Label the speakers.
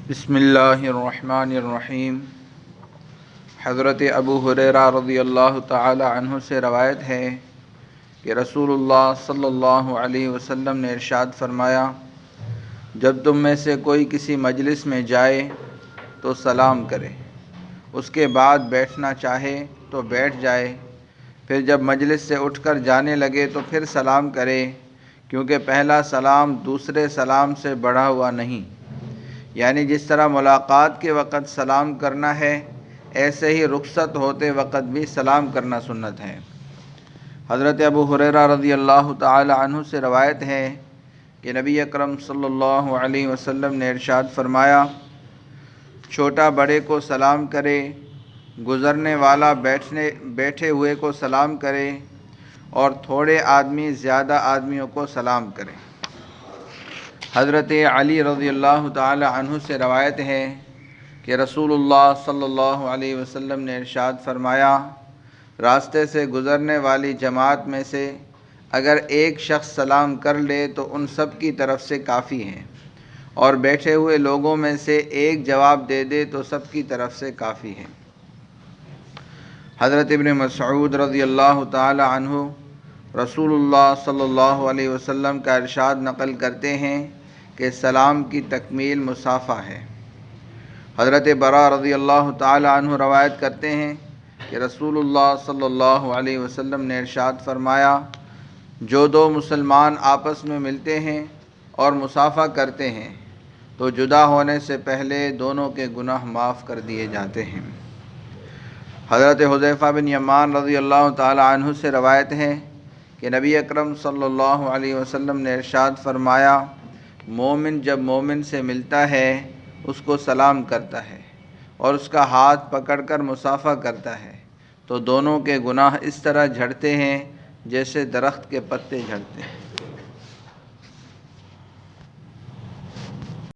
Speaker 1: बिस्मिल्लाहिर्रहमानिर्रहीम। हज़रत अबू हुरैरा रज़ियल्लाहु ताला अन्हु से रवायत है कि रसूलुल्लाह सल्लल्लाहु अलैहि वसल्लम ने इरशाद फरमाया, जब तुम में से कोई किसी मजलिस में जाए तो सलाम करे, उसके बाद बैठना चाहे तो बैठ जाए, फिर जब मजलिस से उठकर जाने लगे तो फिर सलाम करे, क्योंकि पहला सलाम दूसरे सलाम से बढ़ा हुआ नहीं। यानी जिस तरह मुलाकात के वक़्त सलाम करना है, ऐसे ही रुखसत होते वक़्त भी सलाम करना सुन्नत है। हज़रत अबू हुरैरा रज़ियल्लाहु ताला अन्हु से रवायत है कि नबी अकरम सल्लल्लाहु अलैहि वसल्लम ने इरशाद फरमाया, छोटा बड़े को सलाम करे, गुज़रने वाला बैठे हुए को सलाम करे, और थोड़े आदमी ज़्यादा आदमियों को सलाम करें। हज़रत अली रज़ियल्लाहु ताला अन्हु से रवायत है कि रसूलुल्लाह सल्लल्लाहु अलैहि वसल्लम ने इरशाद फरमाया, रास्ते से गुज़रने वाली जमात में से अगर एक शख्स सलाम कर ले तो उन सब की तरफ से काफ़ी है, और बैठे हुए लोगों में से एक जवाब दे दे तो सब की तरफ से काफ़ी है। हज़रत इब्न मसऊद रज़ियल्लाहु ताला अन्हु रसूलुल्लाह सल्लल्लाहु अलैहि वसल्लम का इरशाद नक़ल करते हैं कि सलाम की तकमील मुसाफ़ा है। हज़रत बरा रज़ियल्लाहु ताला अन्हु रवायत करते हैं कि रसूलुल्लाह सल्लल्लाहु अलैहि वसल्लम ने इरशाद फरमाया, जो दो मुसलमान आपस में मिलते हैं और मुसाफ़ा करते हैं तो जुदा होने से पहले दोनों के गुनाह माफ़ कर दिए जाते हैं। हज़रत हुज़ैफ़ा बिन यमान रज़ियल्लाहु ताला अन्हु से रवायत है कि नबी अकरम सल्लल्लाहु अलैहि वसल्लम ने इरशाद फरमाया, मोमिन जब मोमिन से मिलता है उसको सलाम करता है और उसका हाथ पकड़कर मुसाफ़ा करता है तो दोनों के गुनाह इस तरह झड़ते हैं जैसे दरख्त के पत्ते झड़ते हैं।